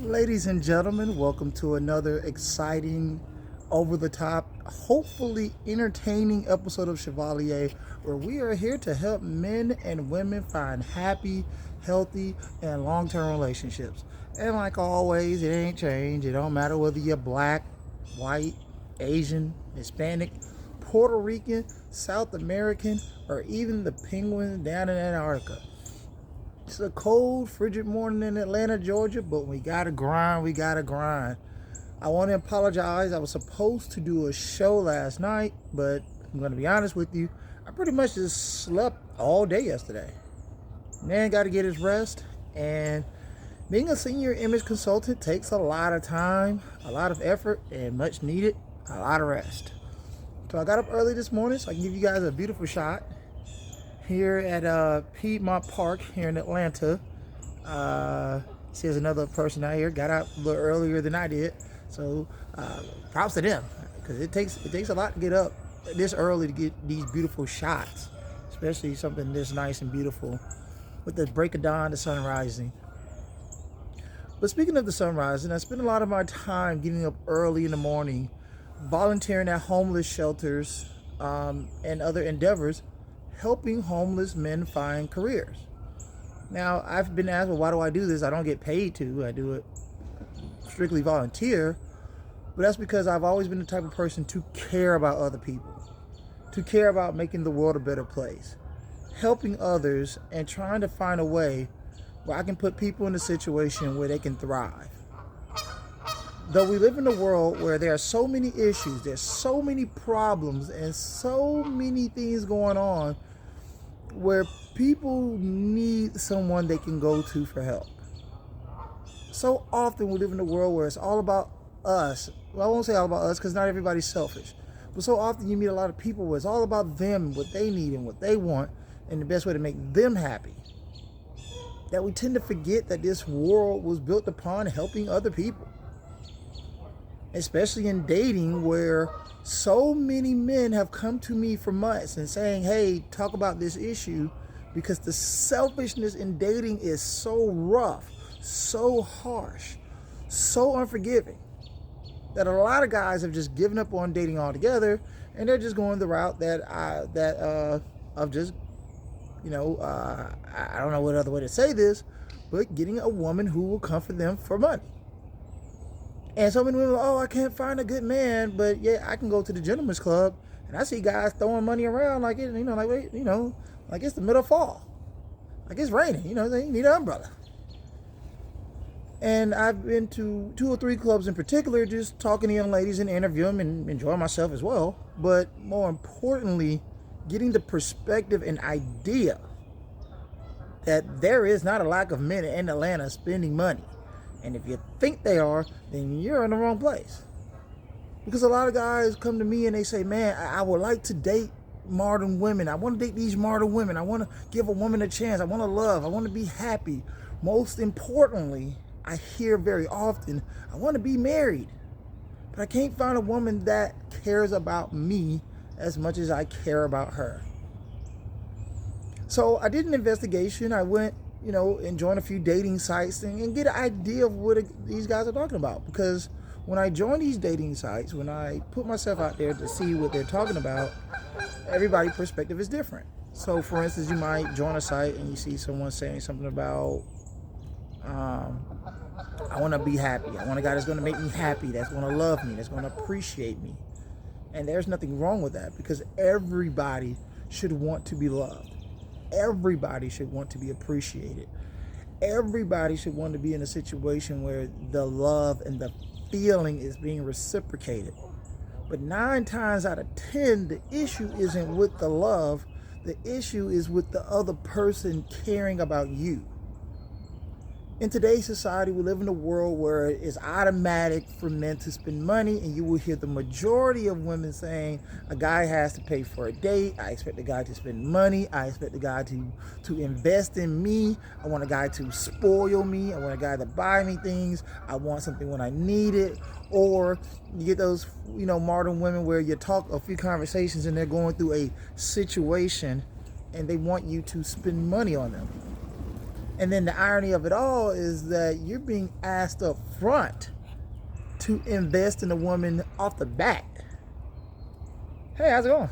Ladies and gentlemen, welcome to another exciting, over the top, hopefully entertaining episode of Chevalier, where we are here to help men and women find happy, healthy, and long term relationships. And like always, it ain't changed. It don't matter whether you're black, white, Asian, Hispanic, Puerto Rican, South American, or even the penguins down in Antarctica. It's a cold, frigid morning in Atlanta, Georgia, but we gotta grind, we gotta grind. I want to apologize. I was supposed to do a show last night, but I'm gonna be honest with you, I pretty much just slept all day yesterday. Man gotta get his rest, and being a senior image consultant takes a lot of time, a lot of effort, and much needed, a lot of rest. So I got up early this morning so I can give you guys a beautiful shot here at Piedmont Park here in Atlanta. See, there's another person out here got out a little earlier than I did, so props to them, because it takes a lot to get up this early to get these beautiful shots, especially something this nice and beautiful with the break of dawn, the sun rising. But speaking of the sun rising, I spend a lot of my time getting up early in the morning, volunteering at homeless shelters and other endeavors, helping homeless men find careers. Now, I've been asked, well, why do I do this? I don't get paid to. I do it strictly volunteer. But that's because I've always been the type of person to care about other people, to care about making the world a better place, helping others, and trying to find a way where I can put people in a situation where they can thrive. Though we live in a world where there are so many issues, there's so many problems, and so many things going on where people need someone they can go to for help. So often we live in a world where it's all about us. Well, I won't say all about us, because not everybody's selfish. But so often you meet a lot of people where it's all about them, what they need and what they want, and the best way to make them happy, that we tend to forget that this world was built upon helping other people. Especially in dating, where so many men have come to me for months and saying, hey, talk about this issue, because the selfishness in dating is so rough, so harsh, so unforgiving, that a lot of guys have just given up on dating altogether, and they're just going the route of just, I don't know what other way to say this, but getting a woman who will come for them for money. And so many women are, oh, I can't find a good man, but yeah, I can go to the gentleman's club and I see guys throwing money around like it, like it's the middle of fall, like it's raining, they need an umbrella. And I've been to 2 or 3 clubs in particular, just talking to young ladies and interviewing them and enjoying myself as well. But more importantly, getting the perspective and idea that there is not a lack of men in Atlanta spending money. And if you think they are, then you're in the wrong place. Because a lot of guys come to me and they say, man, I would like to date modern women. I want to date these modern women. I want to give a woman a chance. I want to love. I want to be happy. Most importantly, I hear very often, I want to be married. But I can't find a woman that cares about me as much as I care about her. So I did an investigation. I went and join a few dating sites and get an idea of what these guys are talking about. Because when I join these dating sites, when I put myself out there to see what they're talking about, everybody's perspective is different. So for instance, you might join a site and you see someone saying something about, I want to be happy. I want a guy that's going to make me happy, that's going to love me, that's going to appreciate me. And there's nothing wrong with that, because everybody should want to be loved. Everybody should want to be appreciated. Everybody should want to be in a situation where the love and the feeling is being reciprocated. But 9 times out of 10, the issue isn't with the love. The issue is with the other person caring about you. In today's society, we live in a world where it's automatic for men to spend money, and you will hear the majority of women saying, a guy has to pay for a date. I expect the guy to spend money. I expect the guy to invest in me. I want a guy to spoil me. I want a guy to buy me things. I want something when I need it. Or you get those, modern women where you talk a few conversations and they're going through a situation and they want you to spend money on them. And then the irony of it all is that you're being asked up front to invest in a woman off the bat. Hey, how's it going?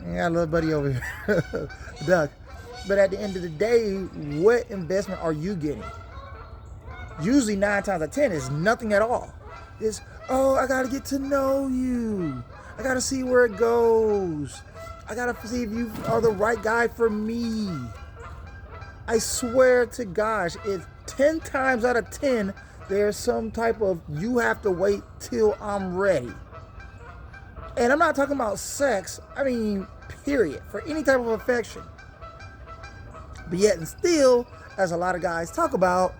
I got a little buddy over here, Doug. But at the end of the day, what investment are you getting? Usually 9 times out of 10 is nothing at all. It's, oh, I gotta get to know you. I gotta see where it goes. I gotta see if you are the right guy for me. I swear to gosh, it's 10 times out of 10, there's some type of, you have to wait till I'm ready. And I'm not talking about sex, I mean, period, for any type of affection. But yet and still, as a lot of guys talk about,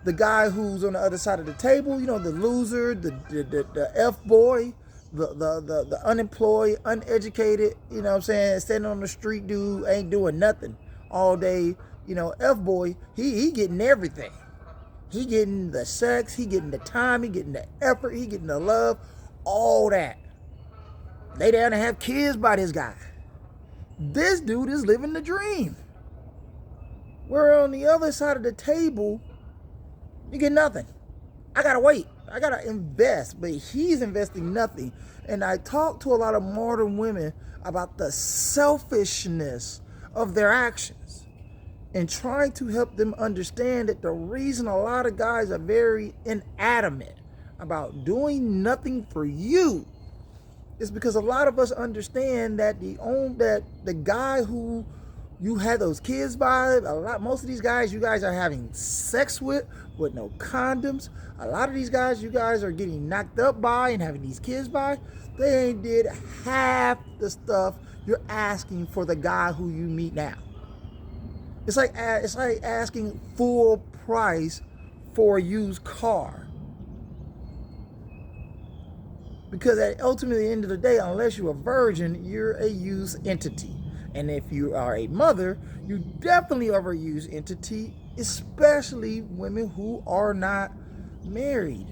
the guy who's on the other side of the table, you know, the loser, the F-boy, the unemployed, uneducated, you know what I'm saying, standing on the street dude, ain't doing nothing all day, you know, F-boy, he getting everything. He getting the sex, he getting the time, he getting the effort, he getting the love, all that. They down to have kids by this guy. This dude is living the dream. Where on the other side of the table, you get nothing. I gotta wait. I gotta invest, but he's investing nothing. And I talk to a lot of modern women about the selfishness of their actions and trying to help them understand that the reason a lot of guys are very inadamant about doing nothing for you is because a lot of us understand that the guy who you had those kids by, most of these guys you guys are having sex with no condoms. A lot of these guys you guys are getting knocked up by and having these kids by. They ain't did half the stuff you're asking for the guy who you meet now. It's like asking full price for a used car. Because ultimately, at the end of the day, unless you're a virgin, you're a used entity. And if you are a mother, you definitely are a used entity, especially women who are not married.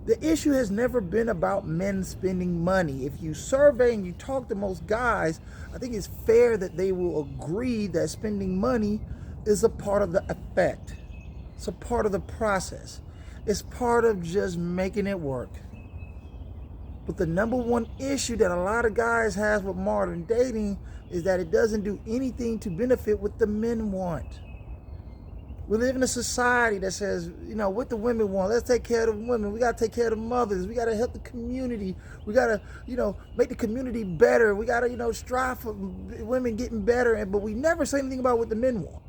The issue has never been about men spending money. If you survey and you talk to most guys, I think it's fair that they will agree that spending money is a part of the effect. It's a part of the process. It's part of just making it work. But the number one issue that a lot of guys have with modern dating is that it doesn't do anything to benefit what the men want. We live in a society that says, you know, what the women want. Let's take care of the women. We got to take care of the mothers. We got to help the community. We got to, you know, make the community better. We got to, you know, strive for women getting better. But we never say anything about what the men want.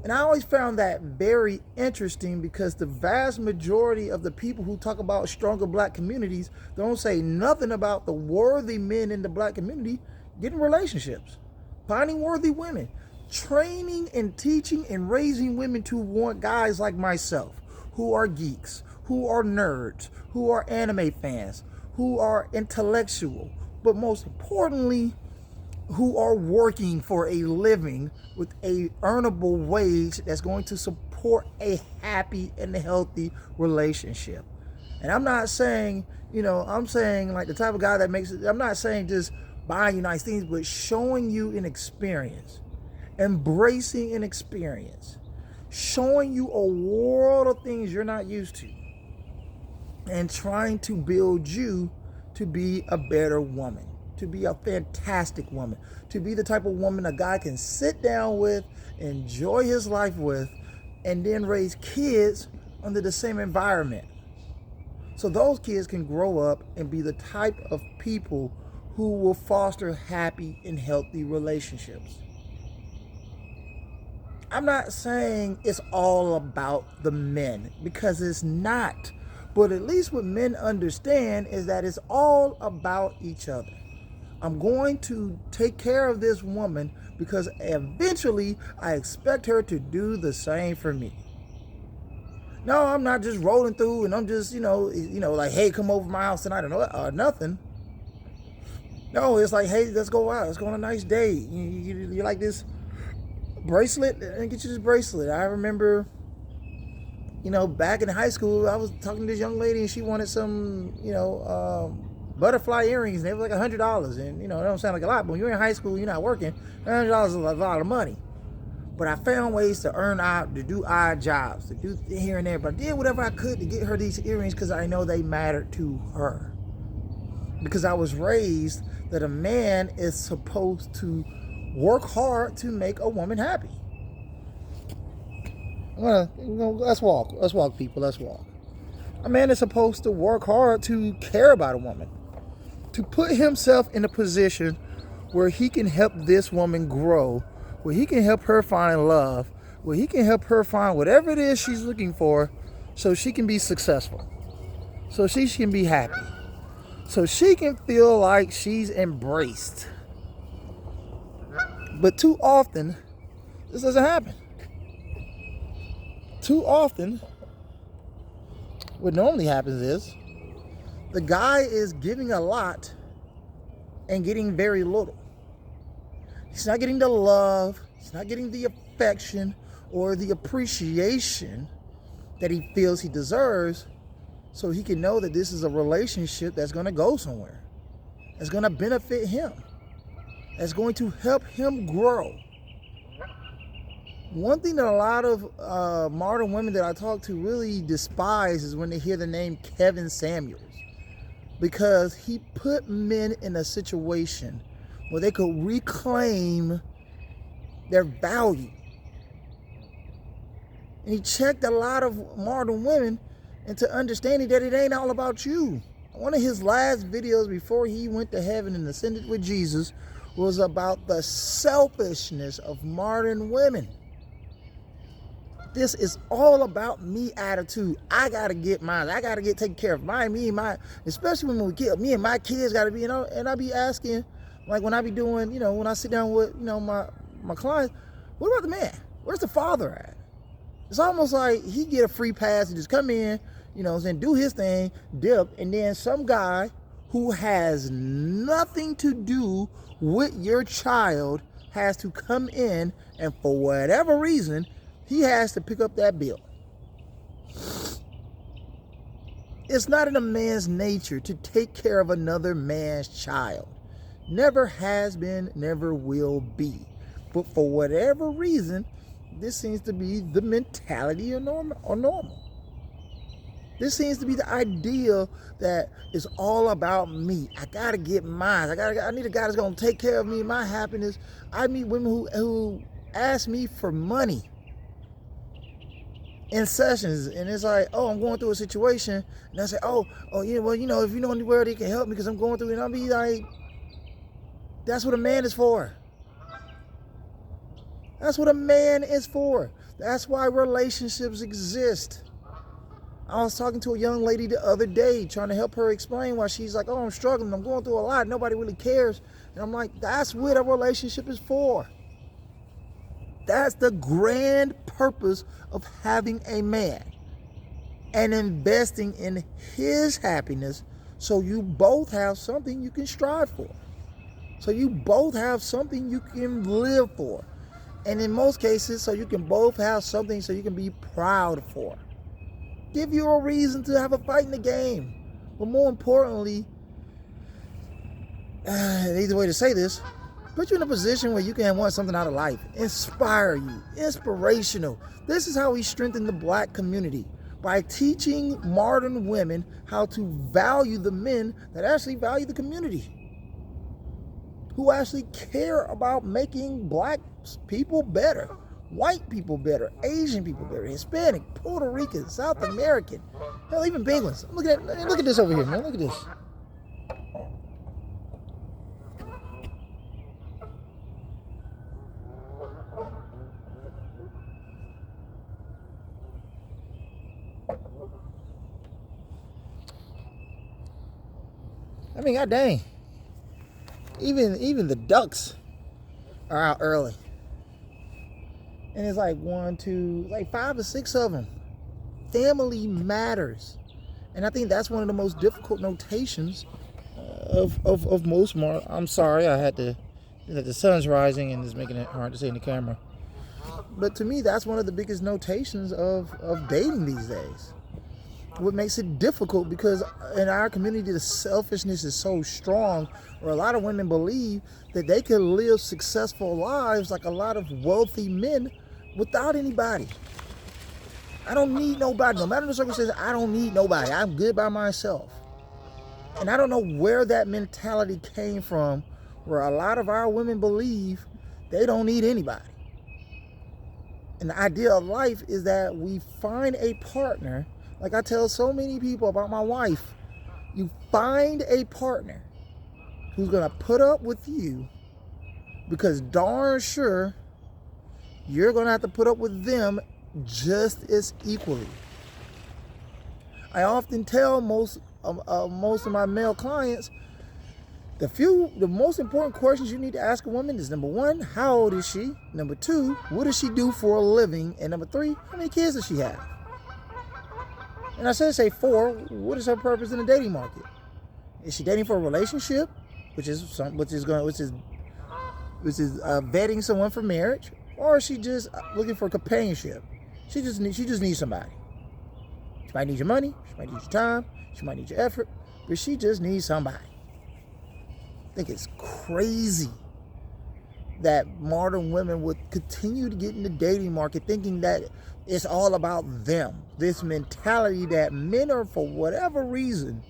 And I always found that very interesting because the vast majority of the people who talk about stronger black communities don't say nothing about the worthy men in the black community getting relationships, finding worthy women, training and teaching and raising women to want guys like myself who are geeks, who are nerds, who are anime fans, who are intellectual, but most importantly, who are working for a living with a earnable wage that's going to support a happy and healthy relationship. And I'm not saying, you know, I'm saying like the type of guy that makes it, I'm not saying just buying you nice things, but showing you an experience, embracing an experience, showing you a world of things you're not used to, and trying to build you to be a better woman, to be a fantastic woman, to be the type of woman a guy can sit down with, enjoy his life with, and then raise kids under the same environment. So those kids can grow up and be the type of people who will foster happy and healthy relationships. I'm not saying it's all about the men, because it's not. But at least what men understand is that it's all about each other. I'm going to take care of this woman because eventually I expect her to do the same for me. No, I'm not just rolling through and I'm just, you know, like, hey, come over to my house tonight or nothing. No, it's like, hey, let's go out. Let's go on a nice date. You like this bracelet? And get you this bracelet. I remember, you know, back in high school, I was talking to this young lady and she wanted some, butterfly earrings, and they were like $100. And, you know, it don't sound like a lot, but when you're in high school, you're not working, $100 is a lot of money. But I found ways to to do odd jobs, to do here and there. But I did whatever I could to get her these earrings because I know they mattered to her. Because I was raised that a man is supposed to work hard to make a woman happy. Let's walk, people, let's walk. A man is supposed to work hard to care about a woman, to put himself in a position where he can help this woman grow, where he can help her find love, where he can help her find whatever it is she's looking for so she can be successful, so she can be happy, so she can feel like she's embraced. But too often, this doesn't happen. Too often, what normally happens is the guy is giving a lot and getting very little. He's not getting the love, he's not getting the affection or the appreciation that he feels he deserves, so he can know that this is a relationship that's going to go somewhere, that's going to benefit him, that's going to help him grow. One thing that a lot of modern women that I talk to really despise is when they hear the name Kevin Samuels, because he put men in a situation where they could reclaim their value. And he checked a lot of modern women into understanding that it ain't all about you. One of his last videos before he went to heaven and ascended with Jesus was about the selfishness of modern women. This is all about me attitude. I gotta get mine. I gotta get taken care of. Especially when we get me and my kids gotta be, and I be asking, like when I be doing, when I sit down with, my clients, what about the man? Where's the father at? It's almost like he get a free pass to just come in, do his thing, dip, and then some guy who has nothing to do with your child has to come in, and for whatever reason, he has to pick up that bill. It's not in a man's nature to take care of another man's child. Never has been, never will be. But for whatever reason, this seems to be the mentality of normal. This seems to be the idea that it's all about me. I gotta get mine. I need a guy that's gonna take care of me, my happiness. I meet women who ask me for money in sessions, and it's like, oh, I'm going through a situation, and I say, if you know anywhere they can help me because I'm going through it, and I'll be like, that's what a man is for. That's what a man is for. That's why relationships exist. I was talking to a young lady the other day, trying to help her explain why she's like, I'm struggling, I'm going through a lot, nobody really cares. And I'm like, that's what a relationship is for. That's the grand purpose of having a man and investing in his happiness, so you both have something you can strive for. So you both have something you can live for. And in most cases, so you can both have something so you can be proud for. Give you a reason to have a fight in the game. But more importantly, either way to say this, put you in a position where you can want something out of life. Inspire you. Inspirational. This is how we strengthen the black community. By teaching modern women how to value the men that actually value the community. Who actually care about making black people better. White people better. Asian people better. Hispanic, Puerto Rican, South American. Hell, even penguins. Look at this over here, man. Look at this. I mean, god dang. Even the ducks are out early. And it's like 5 or 6 of them. Family matters. And I think that's one of the most difficult notations of most more. I'm sorry, the sun's rising and it's making it hard to see in the camera. But to me, that's one of the biggest notations of dating these days. what makes it difficult, because in our community, the selfishness is so strong, where a lot of women believe that they can live successful lives like a lot of wealthy men without anybody. I don't need nobody. No matter the circumstances, I don't need nobody. I'm good by myself. And I don't know where that mentality came from, where a lot of our women believe they don't need anybody. And the idea of life is that we find a partner. Like I tell so many people about my wife, you find a partner who's going to put up with you, because darn sure you're going to have to put up with them just as equally. I often tell most of my male clients, the most important questions you need to ask a woman is, number one, how old is she? Number two, what does she do for a living? And number three, how many kids does she have? And I say four, what is her purpose in the dating market? Is she dating for a relationship, which is vetting someone for marriage, or is she just looking for companionship? She just needs somebody. She might need your money, she might need your time, she might need your effort, but she just needs somebody. I think it's crazy that modern women would continue to get in the dating market thinking that it's all about them. This mentality that men are, for whatever reason,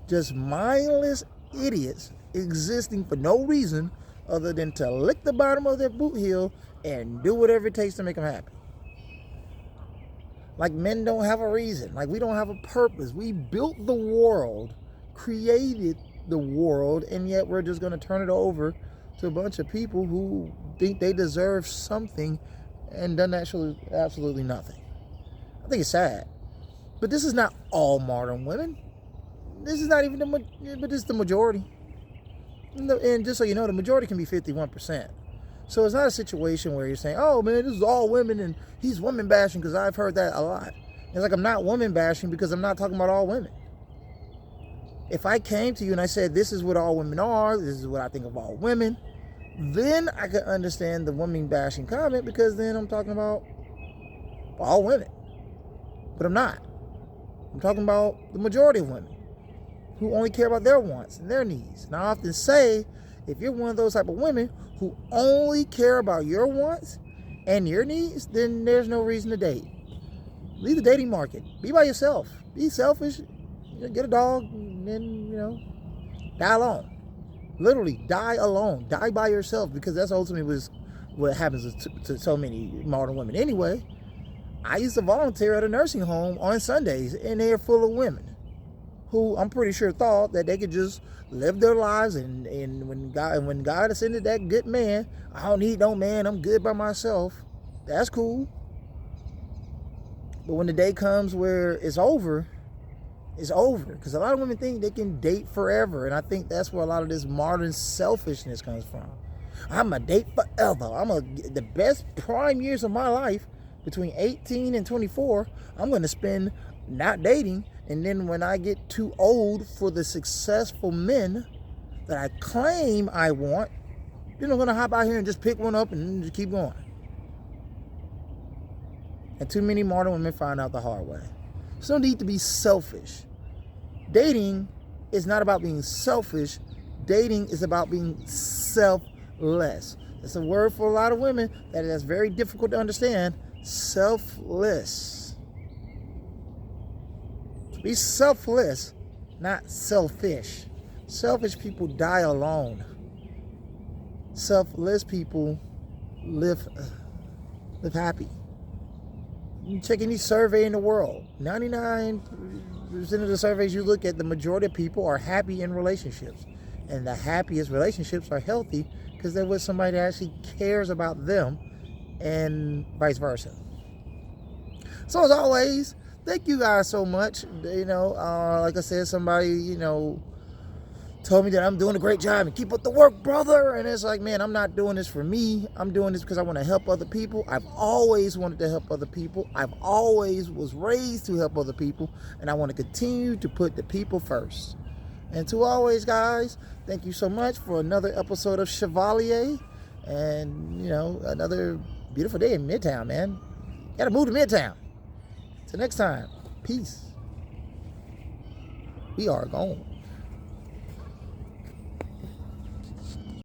just mindless idiots existing for no reason other than to lick the bottom of their boot heel and do whatever it takes to make them happy. Like men don't have a reason. Like we don't have a purpose. We built the world, created the world, and yet we're just going to turn it over to a bunch of people who think they deserve something and done absolutely nothing. I think it's sad. But this is not all modern women. This is not even but this is the majority. And just so you know, the majority can be 51%. So it's not a situation where you're saying, oh man, this is all women and he's woman bashing, because I've heard that a lot. It's like I'm not woman bashing because I'm not talking about all women. If I came to you and I said, this is what all women are, this is what I think of all women, then I could understand the woman bashing comment, because then I'm talking about all women. But I'm not. I'm talking about the majority of women who only care about their wants and their needs. And I often say, if you're one of those type of women who only care about your wants and your needs, then there's no reason to date. Leave the dating market. Be by yourself. Be selfish. Get a dog and then, die alone. Literally, die alone. Die by yourself, because that's ultimately what happens to so many modern women. Anyway, I used to volunteer at a nursing home on Sundays, and they're full of women who I'm pretty sure thought that they could just live their lives, and when God ascended that good man, I don't need no man, I'm good by myself. That's cool. But when the day comes where it's over, because a lot of women think they can date forever, and I think that's where a lot of this modern selfishness comes from. I'm a date forever. The best prime years of my life, between 18 and 24, I'm going to spend not dating, and then when I get too old for the successful men that I claim I want, then I'm going to hop out here and just pick one up and just keep going. And too many modern women find out the hard way. There's no need to be selfish. Dating is not about being selfish. Dating is about being selfless. It's a word for a lot of women that's very difficult to understand. Selfless. Be selfless, not selfish. Selfish people die alone. Selfless people live happy. You check any survey in the world, 99% of the surveys you look at, the majority of people are happy in relationships. And the happiest relationships are healthy because they're with somebody that actually cares about them, and vice versa. So as always, thank you guys so much. Like I said, somebody, told me that I'm doing a great job and keep up the work, brother. And it's like, man, I'm not doing this for me. I'm doing this because I want to help other people. I've always wanted to help other people. I've always was raised to help other people. And I want to continue to put the people first. And to always, guys, thank you so much for another episode of Chevalier. And, another beautiful day in Midtown, man. Got to move to Midtown. Till next time. Peace. we are gone.